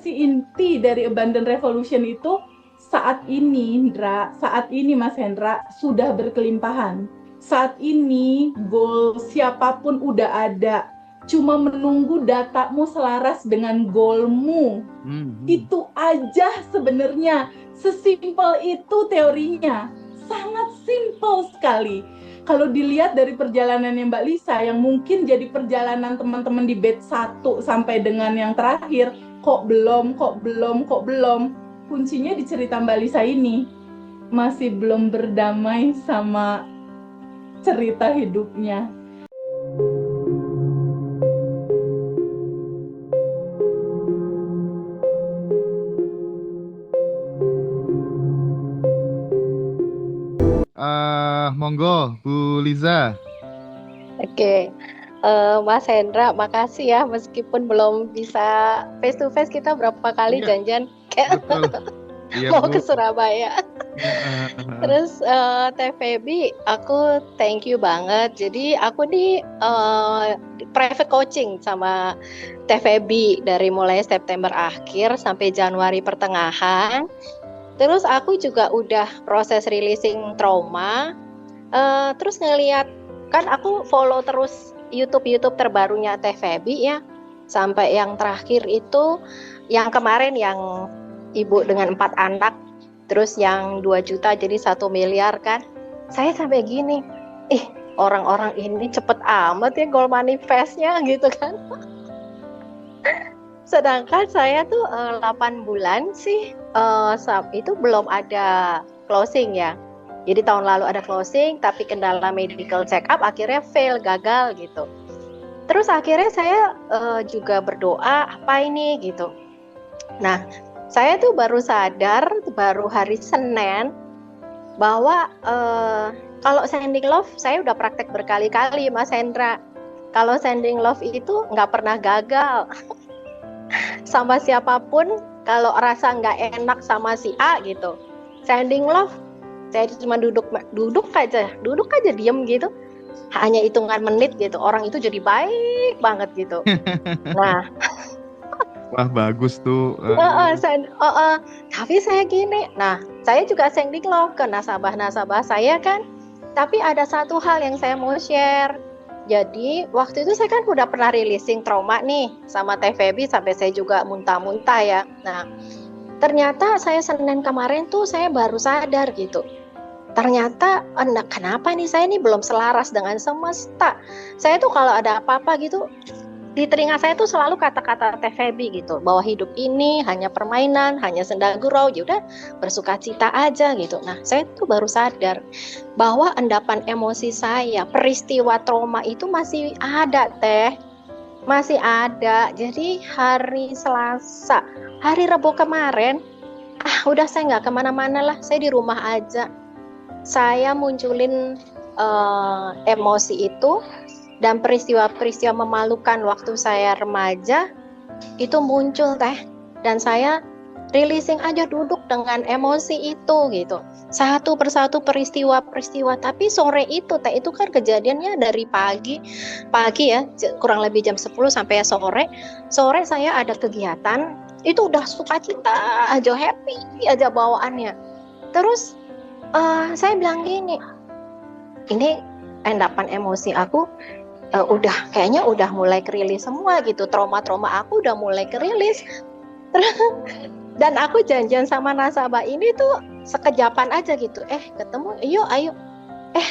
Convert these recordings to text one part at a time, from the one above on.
esensi inti dari Abundant Revolution itu saat ini, saat ini Mas Hendra sudah berkelimpahan. Saat ini goal siapapun udah ada, cuma menunggu datamu selaras dengan goalmu. Itu aja sebenarnya, sesimpel itu teorinya, sangat simpel sekali. Kalau dilihat dari perjalanannya Mbak Lisa, yang mungkin jadi perjalanan teman-teman di batch 1 sampai dengan yang terakhir, kok belum, kuncinya di cerita Mbak Lisa ini, masih belum berdamai sama cerita hidupnya. Monggo, Bu Liza. Oke, Mas Hendra, makasih ya. Meskipun belum bisa face to face, kita berapa kali janjian Betul. Iya, mau Bu. ke Surabaya. Terus Teh Feby, aku thank you banget. Jadi aku di private coaching sama Teh Feby dari mulai September akhir sampai Januari pertengahan. Terus aku juga udah proses releasing trauma. Terus ngeliat, kan aku follow terus YouTube terbarunya Teh Feby ya, sampai yang terakhir itu yang kemarin yang ibu dengan 4 anak, terus yang 2 juta jadi 1 miliar kan. Saya sampai gini, orang-orang ini cepet amat ya goal manifestnya gitu kan. Sedangkan saya tuh 8 bulan sih itu belum ada closing ya. Jadi tahun lalu ada closing, tapi kendala medical check up akhirnya fail, gagal gitu. Terus akhirnya saya juga berdoa, apa ini gitu. Nah, saya tuh baru sadar, baru hari Senin, bahwa kalau sending love, saya udah praktek berkali-kali Mas Hendra. Kalau sending love itu nggak pernah gagal. Sama siapapun, kalau rasa nggak enak sama si A gitu, sending love, saya cuma duduk aja diem gitu, hanya hitungan menit gitu, orang itu jadi baik banget gitu. Nah, wah bagus tuh. Tapi saya gini, nah saya juga sending love ke nasabah-nasabah saya kan, tapi ada satu hal yang saya mau share. Jadi waktu itu saya kan udah pernah releasing trauma nih sama Teh Feby, sampai saya juga muntah-muntah ya. Nah, ternyata saya Senin kemarin tuh saya baru sadar gitu. Ternyata kenapa nih saya ini belum selaras dengan semesta. Saya tuh kalau ada apa-apa gitu, di telinga saya tuh selalu kata-kata Teh Feby gitu, bahwa hidup ini hanya permainan, hanya senda gurau, ya udah bersukacita aja gitu. Nah, saya tuh baru sadar bahwa endapan emosi saya, peristiwa trauma itu masih ada, Teh. Masih ada. Jadi hari Selasa, hari Rabu kemarin, udah saya nggak kemana-mana lah, saya di rumah aja. Saya munculin emosi itu, dan peristiwa-peristiwa memalukan waktu saya remaja itu muncul Teh, dan saya releasing aja duduk dengan emosi itu gitu, satu persatu peristiwa-peristiwa. Tapi sore itu Teh, itu kan kejadiannya dari pagi ya, kurang lebih jam 10 sampai sore saya ada kegiatan, itu udah sukacita aja, happy aja bawaannya. Terus saya bilang gini, ini endapan emosi aku kayaknya udah mulai kerilis semua gitu, trauma-trauma aku udah mulai kerilis. Dan aku janjian sama nasabah ini tuh sekejapan aja gitu, ketemu, ayo,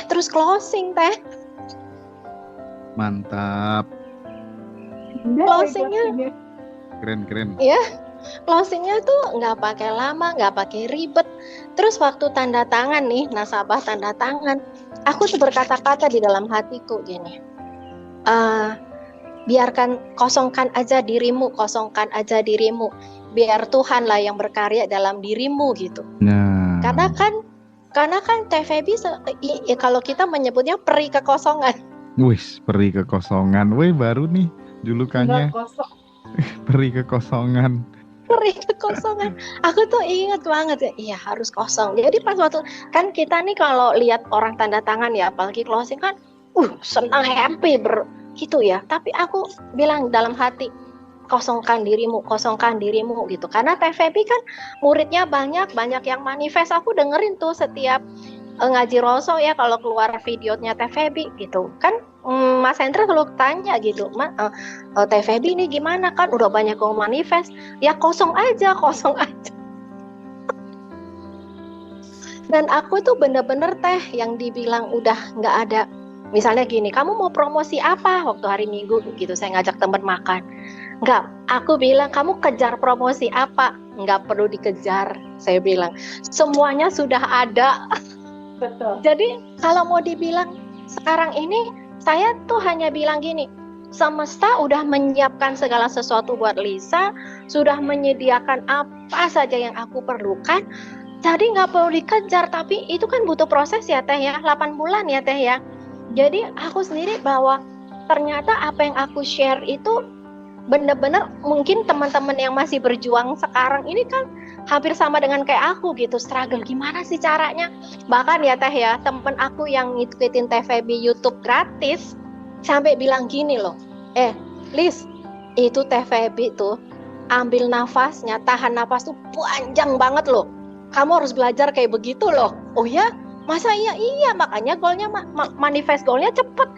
terus closing Teh. Mantap. Closingnya keren. Ya, closingnya tuh nggak pakai lama, nggak pakai ribet. Terus waktu tanda tangan nih, nasabah tanda tangan, aku tuh berkata-kata di dalam hatiku gini, biarkan, kosongkan aja dirimu, biar Tuhanlah yang berkarya dalam dirimu gitu. Nah. Karena kan Teh Feby kalau kita menyebutnya peri kekosongan. Wih, peri kekosongan. Wih, baru nih julukannya. Peri kekosongan. Peri kekosongan. Aku tuh ingat banget ya, iya harus kosong. Jadi pas waktu, kan kita nih kalau lihat orang tanda tangan ya, apalagi closing kan, senang, happy gitu ya. Tapi aku bilang dalam hati, kosongkan dirimu gitu. Karena Teh Feby kan muridnya banyak yang manifest. Aku dengerin tuh setiap ngaji roso ya, kalau keluar videonya Teh Feby gitu kan. Mas Hendra selalu tanya gitu, Teh Feby ini gimana, kan udah banyak yang manifest. Ya kosong aja. Dan aku tuh bener-bener Teh yang dibilang udah nggak ada. Misalnya gini, kamu mau promosi apa waktu hari Minggu gitu, saya ngajak teman makan. Nggak, aku bilang kamu kejar promosi apa? Nggak perlu dikejar, saya bilang. Semuanya sudah ada. Betul. Jadi kalau mau dibilang sekarang ini, saya tuh hanya bilang gini, semesta udah menyiapkan segala sesuatu buat Lisa, sudah menyediakan apa saja yang aku perlukan. Jadi nggak perlu dikejar, tapi itu kan butuh proses ya Teh ya, 8 bulan ya Teh ya. Jadi aku sendiri bahwa ternyata apa yang aku share itu benar-benar mungkin teman-teman yang masih berjuang sekarang ini kan hampir sama dengan kayak aku gitu, struggle gimana sih caranya. Bahkan ya Teh ya, temen aku yang ngikutin Teh Feby YouTube gratis sampai bilang gini loh, Liz, itu Teh Feby tuh ambil nafasnya, tahan nafas tuh panjang banget loh. Kamu harus belajar kayak begitu loh. Oh ya? Masa iya, makanya goalnya manifest goalnya cepet.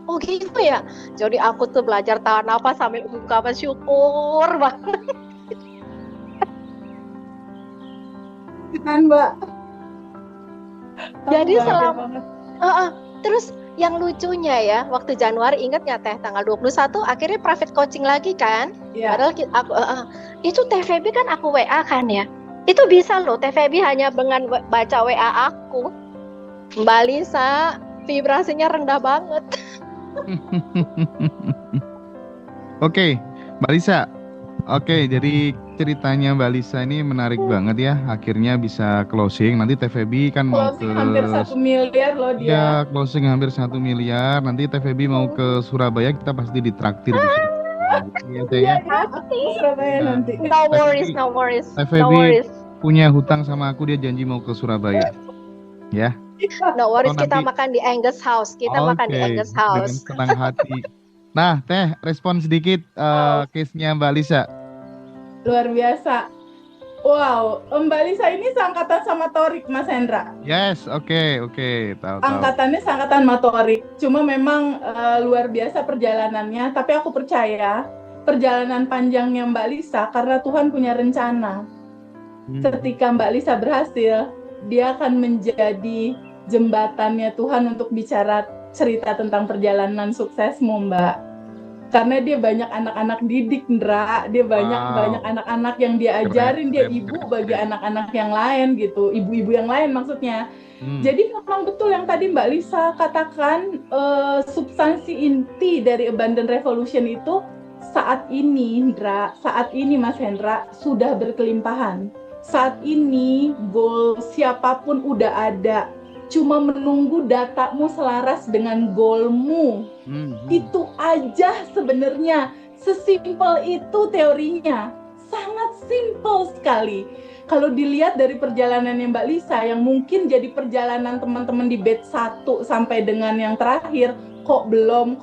Oh gitu ya. Jadi aku tuh belajar tahan nafas sambil ungkapan syukur banget. Kan Mbak. Jadi selama terus yang lucunya ya, waktu Januari ingat nggak Teh, tanggal 21 akhirnya private coaching lagi kan? Yeah. Padahal aku itu Teh Feby kan aku WA kan ya. Itu bisa loh, Teh Feby hanya dengan baca WA aku. Mbak Lisa, vibrasinya rendah banget. Oke, Mbak Lisa. Oke, jadi ceritanya Mbak Lisa ini menarik banget ya. Akhirnya bisa closing. Nanti Teh Feby kan mau ke hampir 1 miliar loh dia. Ya, closing hampir 1 miliar. Nanti Teh Feby mau ke Surabaya, kita pasti ditraktir di sini. Iya Teh ya. Surabaya nanti. No worries. Teh Feby punya hutang sama aku, dia janji mau ke Surabaya. Ya. No worries, kita makan di Angus House. Makan di Angus House. Dengan senang hati. Nah, Teh, respon sedikit case-nya Mbak Lisa. Luar biasa. Wow, Mbak Lisa ini seangkatan sama Torik, Mas Hendra. Yes, oke. Tahu. Angkatannya seangkatan sama Torik. Cuma memang luar biasa perjalanannya. Tapi aku percaya perjalanan panjangnya Mbak Lisa karena Tuhan punya rencana. Ketika Mbak Lisa berhasil, dia akan menjadi jembatannya Tuhan untuk bicara cerita tentang perjalanan suksesmu, Mbak. Karena dia banyak anak-anak didik, Ndra. Dia banyak anak-anak yang dia ajarin, dia ibu bagi anak-anak yang lain gitu, ibu-ibu yang lain maksudnya. Jadi memang betul yang tadi Mbak Lisa katakan, substansi inti dari Abundant Revolution itu saat ini, Ndra, saat ini Mas Hendra sudah berkelimpahan. Saat ini goal siapapun udah ada, cuma menunggu datamu selaras dengan goalmu. Itu aja sebenarnya, sesimpel itu teorinya, sangat simpel sekali. Kalau dilihat dari perjalanannya Mbak Lisa yang mungkin jadi perjalanan teman-teman di batch 1 sampai dengan yang terakhir, kok belum,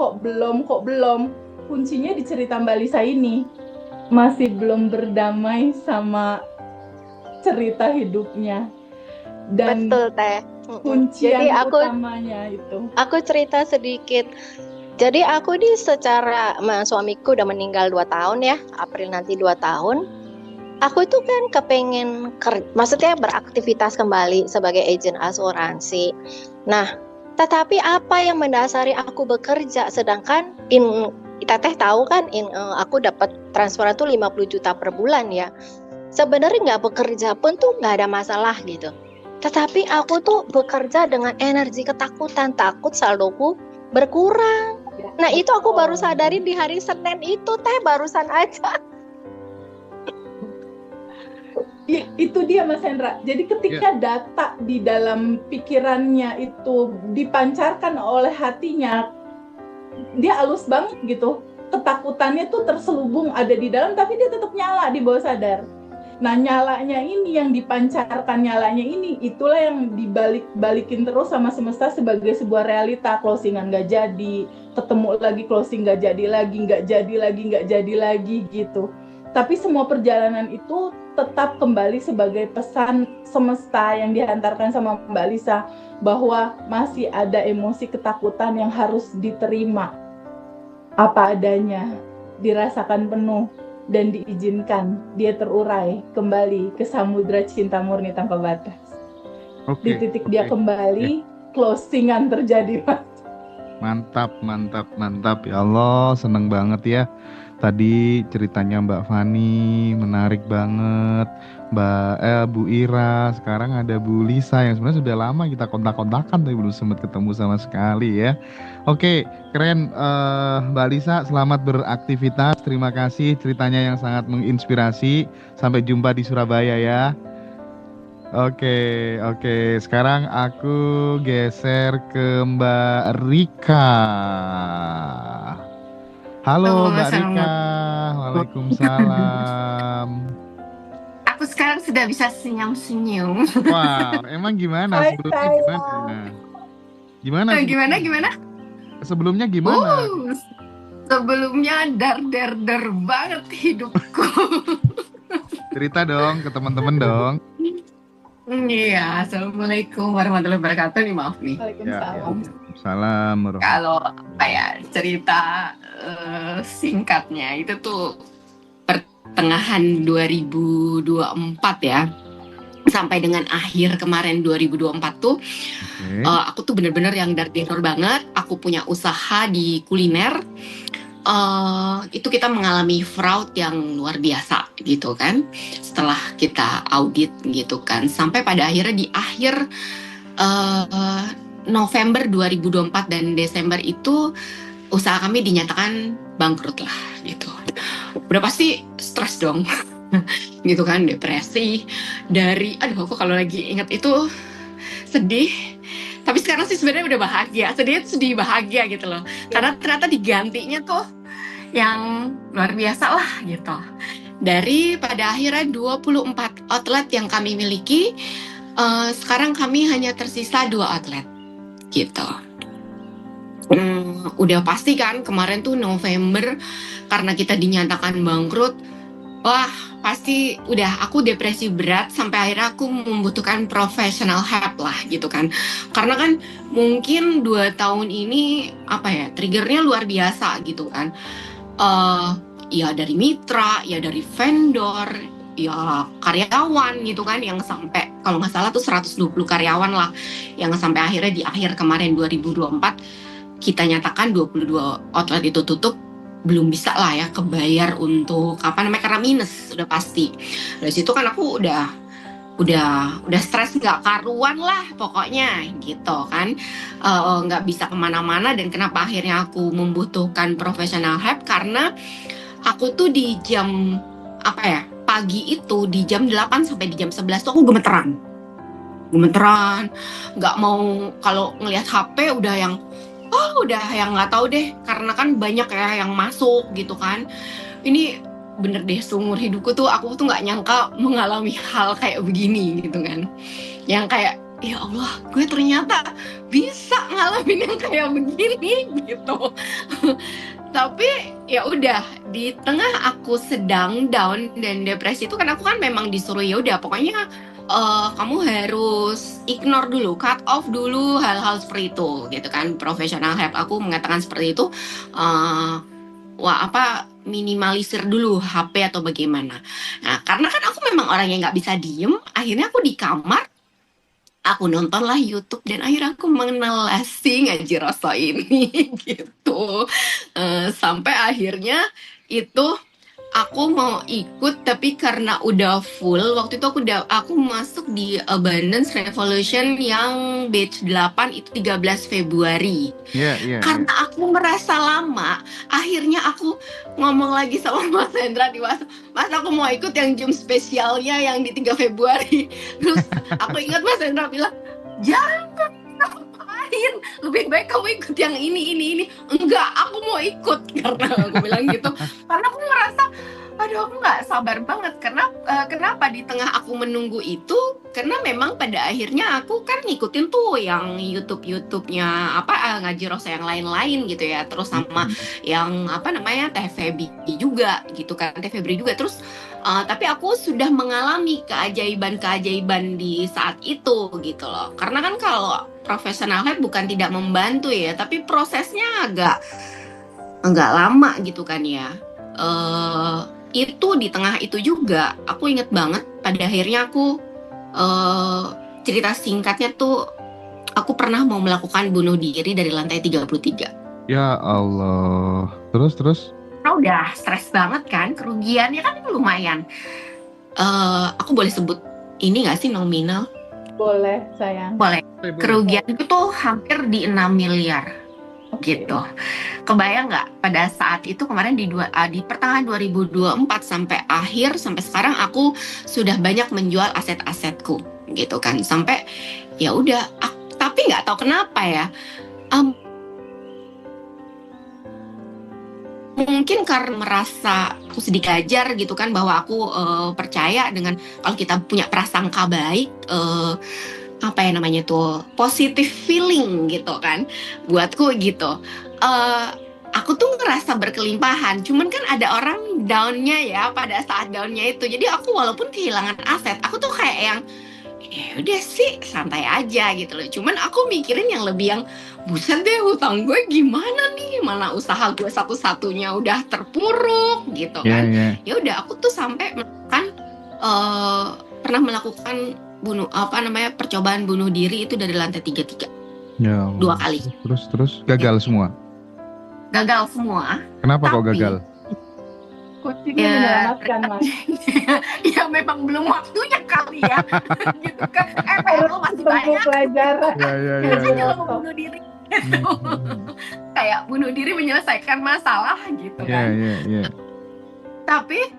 kuncinya di cerita Mbak Lisa ini, masih belum berdamai sama cerita hidupnya. Dan betul Teh. Kunci utamanya itu. Aku cerita sedikit. Jadi aku ini secara suamiku udah meninggal 2 tahun ya, April nanti 2 tahun. Aku itu kan kepengen maksudnya beraktivitas kembali sebagai agen asuransi. Nah, tetapi apa yang mendasari aku bekerja, sedangkan Teteh tahu kan aku dapat transferan tuh 50 juta per bulan ya. Sebenarnya nggak bekerja pun tuh nggak ada masalah gitu. Tetapi aku tuh bekerja dengan energi ketakutan, takut saldoku berkurang. Nah itu aku baru sadari di hari Senin itu Teh, barusan aja. Itu dia Mas Hendra. Jadi ketika data di dalam pikirannya itu dipancarkan oleh hatinya, dia halus banget gitu. Ketakutannya tuh terselubung ada di dalam, tapi dia tetap nyala di bawah sadar. Nah, nyalanya ini, yang dipancarkan nyalanya ini, itulah yang dibalikin terus sama semesta sebagai sebuah realita. Closingan nggak jadi, ketemu lagi closing nggak jadi lagi, nggak jadi lagi, nggak jadi lagi gitu. Tapi semua perjalanan itu tetap kembali sebagai pesan semesta yang dihantarkan sama Mbak Lisa, bahwa masih ada emosi ketakutan yang harus diterima apa adanya, dirasakan penuh, dan diizinkan dia terurai kembali ke samudra cinta murni tanpa batas. Di titik dia kembali, closingan terjadi, Mas. Mantap ya Allah, seneng banget ya. Tadi ceritanya Mbak Fani menarik banget, Bu Ira, sekarang ada Bu Lisa yang sebenarnya sudah lama kita kontak-kontakan tapi belum sempat ketemu sama sekali ya. Oke, keren. Mbak Lisa, selamat beraktivitas. Terima kasih ceritanya yang sangat menginspirasi. Sampai jumpa di Surabaya ya. Oke. Sekarang aku geser ke Mbak Rika. Halo Mbak Rika. Waalaikumsalam. Aku sekarang sudah bisa senyum-senyum. Wow, emang gimana sebelumnya gimana? Gimana? Sebelumnya gimana? Sebelumnya dar banget hidupku. Cerita dong ke teman-teman dong. Iya, assalamualaikum warahmatullahi wabarakatuh. Nih maaf nih. Salam. Kalau cerita singkatnya itu tuh pertengahan 2024 ya, sampai dengan akhir kemarin 2024 tuh aku tuh bener-bener yang dar banget. Aku punya usaha di kuliner. Itu kita mengalami fraud yang luar biasa gitu kan, setelah kita audit gitu kan, sampai pada akhirnya di akhir November 2024 dan Desember itu usaha kami dinyatakan bangkrut lah gitu. Udah pasti stres dong gitu kan, depresi dari aku kalau lagi ingat itu sedih. Tapi sekarang sih sebenarnya udah bahagia, sedih bahagia gitu loh. Karena ternyata digantinya tuh yang luar biasa lah gitu. Dari pada akhirnya 24 outlet yang kami miliki, sekarang kami hanya tersisa 2 outlet gitu. Udah pasti kan kemarin tuh November karena kita dinyatakan bangkrut. Wah, pasti udah aku depresi berat sampai akhirnya aku membutuhkan professional help lah gitu kan. Karena kan mungkin 2 tahun ini triggernya luar biasa gitu kan. Ya dari mitra, ya dari vendor, ya karyawan gitu kan, yang sampai kalau nggak salah tuh 120 karyawan lah yang sampai akhirnya di akhir kemarin 2024 kita nyatakan 22 outlet itu tutup. Belum bisa lah ya kebayar untuk karena minus udah pasti. Dari situ kan aku udah stres nggak karuan lah pokoknya gitu kan, nggak bisa kemana-mana. Dan kenapa akhirnya aku membutuhkan professional help, karena aku tuh di jam pagi itu di jam 8 sampai di jam 11 tuh aku gemeteran, nggak mau, kalau ngelihat HP udah yang nggak tahu deh, karena kan banyak ya yang masuk gitu kan. Ini bener deh, seumur hidupku tuh aku tuh nggak nyangka mengalami hal kayak begini gitu kan, yang kayak ya Allah, gue ternyata bisa ngalamin yang kayak begini gitu. Tapi ya udah, di tengah aku sedang down dan depresi itu kan aku kan memang disuruh ya udah pokoknya kamu harus ignore dulu, cut off dulu hal-hal seperti itu gitu kan. Professional help aku mengatakan seperti itu, minimalisir dulu HP atau bagaimana. Nah, karena kan aku memang orang yang nggak bisa diem, akhirnya aku di kamar, aku nontonlah YouTube dan akhirnya aku menelasi ngaji rasa ini gitu. Sampai akhirnya itu aku mau ikut, tapi karena udah full waktu itu aku masuk di Abundance Revolution yang batch 8 itu 13 Februari. Karena aku merasa lama, akhirnya aku ngomong lagi sama Mas Hendra di WhatsApp, Mas aku mau ikut yang Zoom spesialnya yang di 3 Februari. Terus aku ingat Mas Hendra bilang, jangan, ngapain, lebih baik kamu ikut yang ini. Enggak, aku mau ikut, karena aku bilang gitu. Karena aku ngerasa Aduh, aku nggak sabar banget. Kenapa di tengah aku menunggu itu? Karena memang pada akhirnya aku kan ngikutin tuh yang YouTube-nya Ngaji Rosa yang lain-lain gitu ya. Terus sama yang Teh Feby juga gitu kan, Teh Febri juga. Terus tapi aku sudah mengalami keajaiban-keajaiban di saat itu gitu loh. Karena kan kalau professional health bukan tidak membantu ya, tapi prosesnya agak lama gitu kan ya. Itu di tengah itu juga aku inget banget pada akhirnya aku cerita singkatnya tuh aku pernah mau melakukan bunuh diri dari lantai 33. Ya Allah. Terus? Nah, udah stres banget kan, kerugiannya kan lumayan. Aku boleh sebut ini gak sih nominal? Boleh, sayang. Boleh. Kerugian itu tuh hampir di 6 miliar. Gitu. Kebayang nggak pada saat itu kemarin di pertengahan 2024 sampai sekarang aku sudah banyak menjual aset-asetku gitu kan, sampai ya udah tapi nggak tahu kenapa ya, mungkin karena merasa aku sedih ajar gitu kan, bahwa aku percaya dengan kalau kita punya prasangka baik, positive feeling gitu kan buatku gitu. Aku tuh ngerasa berkelimpahan, cuman kan ada orang down-nya ya pada saat down-nya itu. Jadi aku walaupun kehilangan aset, aku tuh kayak yang ya udah sih santai aja gitu loh. Cuman aku mikirin yang lebih yang buset deh, hutang gue gimana nih, mana usaha gue satu-satunya udah terpuruk gitu kan. Ya udah aku tuh sampai pernah melakukan percobaan bunuh diri itu dari lantai 33. Ya, 2 kali. Terus gagal semua. Gagal semua. Kenapa kok gagal? Kucingnya menyelamatkan, Mas. Ya memang belum waktunya kali ya. Gitu kan. PR lo masih banyak. Pelajaran. Jadi lo mau bunuh diri. Kayak bunuh diri menyelesaikan masalah gitu kan. Tapi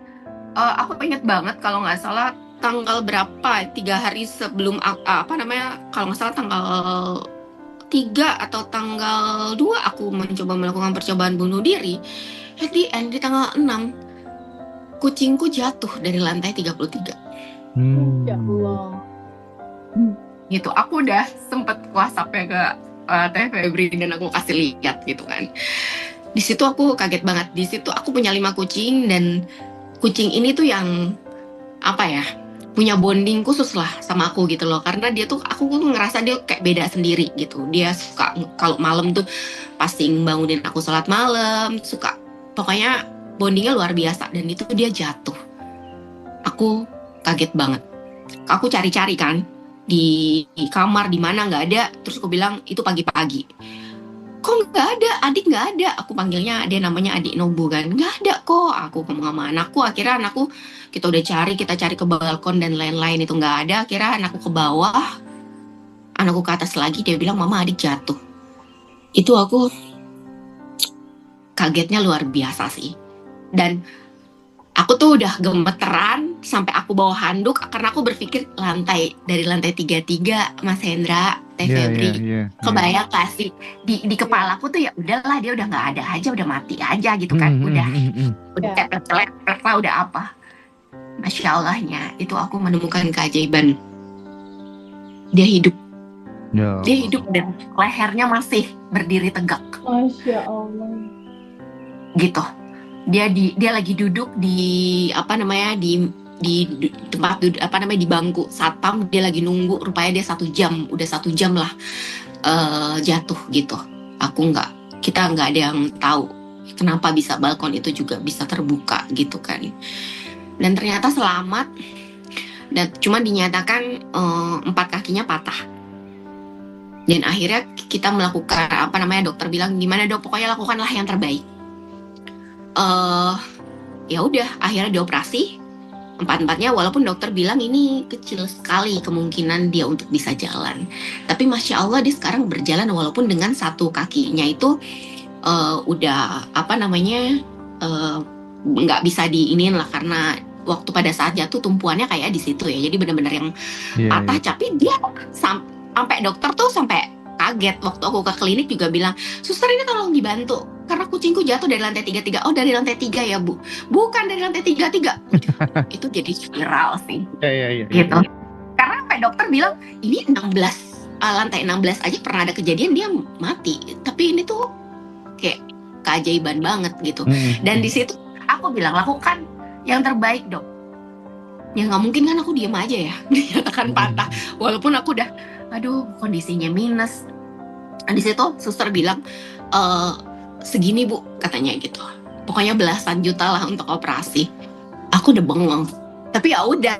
aku inget banget kalau nggak salah tanggal berapa, 3 hari sebelum kalau nggak salah tanggal 3 atau tanggal 2 aku mencoba melakukan percobaan bunuh diri. At the end, di tanggal 6 kucingku jatuh dari lantai 33. Ya Allah. Gitu, aku udah sempet WhatsApp-nya ke Teh Febri dan aku kasih lihat gitu kan. Di situ aku kaget banget. Di situ aku punya 5 kucing dan kucing ini tuh yang punya bonding khusus lah sama aku gitu loh, karena dia tuh aku ngerasa dia kayak beda sendiri gitu. Dia suka kalau malam tuh pasti bangunin aku sholat malam, suka pokoknya bondingnya luar biasa. Dan itu dia jatuh, aku kaget banget. Aku cari-cari kan di kamar di mana nggak ada, terus aku bilang itu pagi-pagi, kok nggak ada, adik nggak ada. Aku panggilnya, dia namanya adik Nobu kan, nggak ada kok. Aku ngomong sama anakku, akhirnya anakku kita cari ke balkon dan lain-lain, itu nggak ada. Akhirnya anakku ke bawah, anakku ke atas lagi, dia bilang mama adik jatuh. Itu aku kagetnya luar biasa sih. Dan aku tuh udah gemeteran sampai aku bawa handuk karena aku berpikir dari lantai 33 Mas Hendra, Teh Febri. Kebayang gak sih di kepala aku tuh ya udahlah, dia udah nggak ada aja, udah mati aja gitu kan. Udah cepet lah, udah apa. Masya Allahnya itu aku menemukan keajaiban. Dia hidup. Dia hidup dan lehernya masih berdiri tegak. Masya Allah. Gitu. Dia lagi duduk di tempat duduk di bangku satpam, dia lagi nunggu. Rupanya dia 1 jam, udah 1 jam lah jatuh gitu. Kita nggak ada yang tahu kenapa bisa balkon itu juga bisa terbuka gitu kan. Dan ternyata selamat, dan cuma dinyatakan 4 kakinya patah. Dan akhirnya kita melakukan dokter bilang gimana dok, pokoknya lakukanlah yang terbaik. Ya udah, akhirnya dioperasi 4-4-nya, walaupun dokter bilang ini kecil sekali kemungkinan dia untuk bisa jalan. Tapi Masya Allah dia sekarang berjalan walaupun dengan 1 kakinya itu udah nggak bisa diinin lah, karena waktu pada saat jatuh tumpuannya kayak di situ ya, jadi benar-benar yang patah. Tapi dia sampai dokter tuh sampai kaget waktu aku ke klinik juga bilang, suster ini tolong dibantu karena kucingku jatuh dari lantai 33. Oh, dari lantai 3 ya, Bu. Bukan dari lantai 33. Itu jadi viral sih. Iya. Gitu. Karena sampai dokter bilang, ini 16, lantai 16 aja pernah ada kejadian dia mati. Tapi ini tuh kayak keajaiban banget gitu. Dan di situ aku bilang, lakukan yang terbaik, Dok. Ya nggak mungkin kan aku diem aja ya, dinyatakan patah. Walaupun aku udah, aduh kondisinya minus. Di situ suster bilang, segini Bu, katanya gitu. Pokoknya belasan juta lah untuk operasi. Aku udah bengong. Tapi ya udah.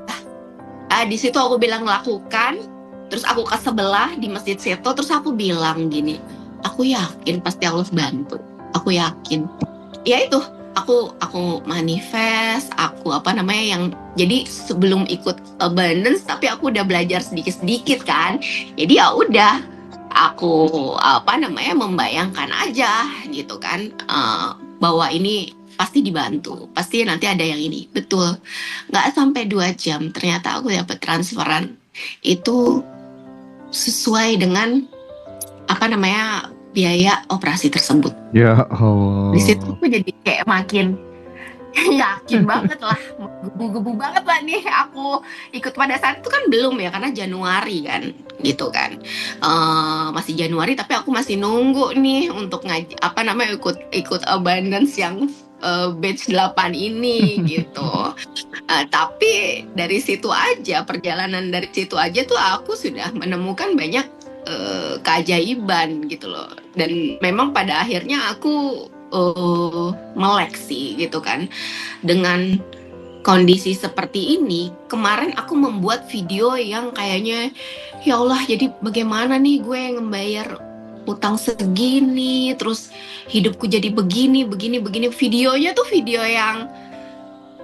Di situ aku bilang lakukan. Terus aku ke sebelah di masjid situ. Terus aku bilang gini, aku yakin pasti Allah bantu. Aku yakin. Ya itu. Aku manifest, aku yang jadi sebelum ikut abundance tapi aku udah belajar sedikit-sedikit kan. Jadi ya udah aku membayangkan aja gitu kan, bahwa ini pasti dibantu, pasti nanti ada yang ini. Betul, nggak sampai 2 jam ternyata aku dapat transferan itu sesuai dengan biaya operasi tersebut. Ya Allah. Di situ aku jadi kayak makin yakin banget lah, gebu-gebu banget lah nih aku ikut. Pada saat itu kan belum ya, karena Januari kan gitu kan, masih Januari tapi aku masih nunggu nih untuk ikut abundance yang batch 8 ini gitu. Tapi dari situ aja, perjalanan dari situ aja tuh aku sudah menemukan banyak keajaiban gitu loh. Dan memang pada akhirnya aku melek sih gitu kan. Dengan kondisi seperti ini, kemarin aku membuat video yang kayaknya ya Allah, jadi bagaimana nih gue ngebayar utang segini, terus hidupku jadi begini. Videonya tuh video yang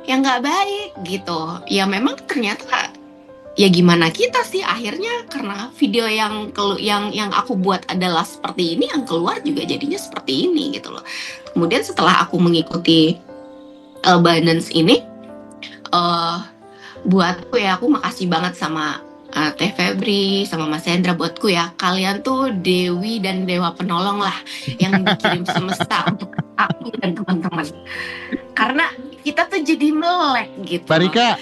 nggak baik gitu. Ya memang ternyata ya gimana kita sih, akhirnya karena video yang aku buat adalah seperti ini, yang keluar juga jadinya seperti ini gitu loh. Kemudian setelah aku mengikuti abundance ini, buatku ya, aku makasih banget sama Teh Febri, sama Mas Hendra. Buatku ya, kalian tuh dewi dan dewa penolong lah yang dikirim semesta untuk aku dan teman-teman. Karena kita tuh jadi melek gitu. Barika,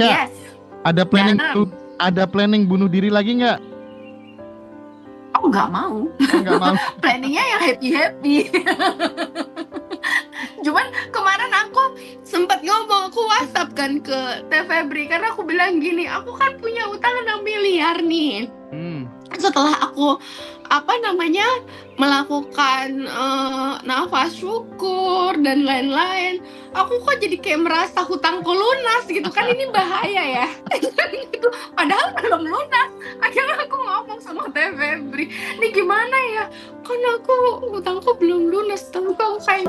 yes. Ada planning bunuh diri lagi nggak? Aku nggak mau. Planningnya yang happy. Cuman kemarin aku sempat ngomong, aku WhatsApp kan ke Teh Febri, karena aku bilang gini, aku kan punya utang 6 miliar nih. Setelah aku melakukan nafas syukur dan lain-lain, aku kok jadi kayak merasa hutangku lunas gitu kan. Ini bahaya ya. Gitu. Padahal belum lunas. Akhirnya aku ngomong sama Teh Febri, ini gimana ya, kan hutangku belum lunas, tapi aku kayak